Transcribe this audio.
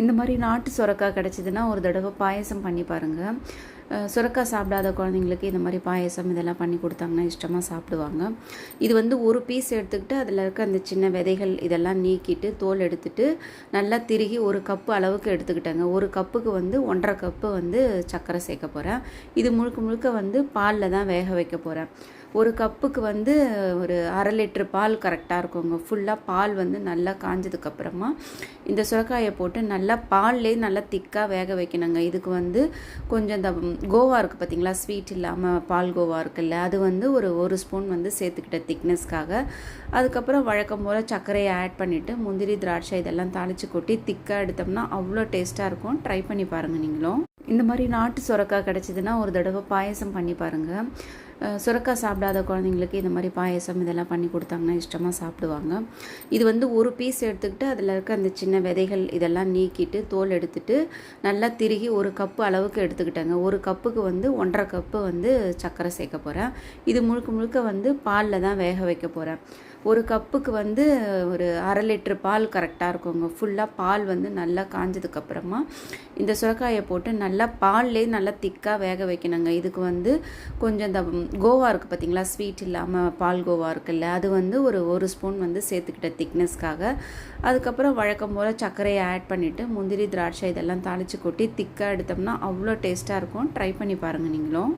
இந்த மாதிரி நாட்டு சுரக்காய் கிடச்சிதுன்னா ஒரு தடவை பாயசம் பண்ணி பாருங்கள். சுரக்காய் சாப்பிடாத குழந்தைங்களுக்கு இந்த மாதிரி பாயசம் இதெல்லாம் பண்ணி கொடுத்தாங்கன்னா இஷ்டமாக சாப்பிடுவாங்க. இது வந்து ஒரு பீஸ் எடுத்துக்கிட்டு அதில் இருக்க அந்த சின்ன விதைகள் இதெல்லாம் நீக்கிட்டு தோல் எடுத்துகிட்டு நல்லா திருகி ஒரு கப்பு அளவுக்கு எடுத்துக்கிட்டேங்க. ஒரு கப்புக்கு வந்து 1.5 கப்பு வந்து சர்க்கரை சேர்க்க போகிறேன். இது முழுக்க முழுக்க வந்து பாலில் தான் வேக வைக்க போகிறேன். ஒரு கப்புக்கு வந்து ஒரு 1/2 லிட்டர் பால் கரெக்டாக இருக்குங்க. ஃபுல்லாக பால் வந்து நல்லா காஞ்சதுக்கப்புறமா இந்த சுரக்காயை போட்டு நல்லா பால்லேயே நல்லா திக்காக வேக வைக்கணுங்க. இதுக்கு வந்து கொஞ்சம் இந்த கோவா இருக்குது பார்த்திங்களா, ஸ்வீட் இல்லாமல் பால் கோவா இருக்குல்ல, அது வந்து ஒரு ஸ்பூன் வந்து சேர்த்துக்கிட்ட திக்னஸ்க்காக. அதுக்கப்புறம் வழக்கம் போல் சர்க்கரையை ஆட் பண்ணிவிட்டு முந்திரி திராட்சை இதெல்லாம் தாளித்து கொட்டி திக்காக எடுத்தோம்னா அவ்வளோ டேஸ்ட்டாக இருக்கும். ட்ரை பண்ணி பாருங்கள் நீங்களும். இந்த மாதிரி நாட்டு சுரக்காய் கிடச்சிதுன்னா ஒரு தடவை பாயசம் பண்ணி பாருங்கள். சுரக்காய் சாப்பிடாத குழந்தைங்களுக்கு இந்த மாதிரி பாயசம் இதெல்லாம் பண்ணி கொடுத்தாங்கன்னா இஷ்டமாக சாப்பிடுவாங்க. இது வந்து ஒரு பீஸ் எடுத்துக்கிட்டு அதில் இருக்க அந்த சின்ன விதைகள் இதெல்லாம் நீக்கிட்டு தோல் எடுத்துகிட்டு நல்லா திருகி ஒரு கப்பு அளவுக்கு எடுத்துக்கிட்டேங்க. ஒரு கப்புக்கு வந்து 1.5 கப்பு வந்து சர்க்கரை சேர்க்க போகிறேன். இது முழுக்க முழுக்க வந்து பாலில் தான் வேக வைக்க போகிறேன். ஒரு கப்புக்கு வந்து ஒரு 1/2 லிட்டர் பால் கரெக்டாக இருக்குங்க. ஃபுல்லாக பால் வந்து நல்லா காஞ்சதுக்கப்புறமா இந்த சுரக்காயை போட்டு நல்லா பால்லேயே நல்லா திக்காக வேக வைக்கணுங்க. இதுக்கு வந்து கொஞ்சம் இந்த கோவா இருக்குது பார்த்திங்களா, ஸ்வீட் இல்லாமல் பால் கோவா இருக்குல்ல, அது வந்து ஒரு ஸ்பூன் வந்து சேர்த்துக்கிட்ட திக்னஸ்க்காக. அதுக்கப்புறம் வழக்கம் போல் சர்க்கரையை ஆட் பண்ணிவிட்டு முந்திரி திராட்சை இதெல்லாம் தாளித்து கொட்டி திக்காக எடுத்தோம்னா அவ்வளோ டேஸ்ட்டாக இருக்கும். ட்ரை பண்ணி பாருங்கள் நீங்களும்.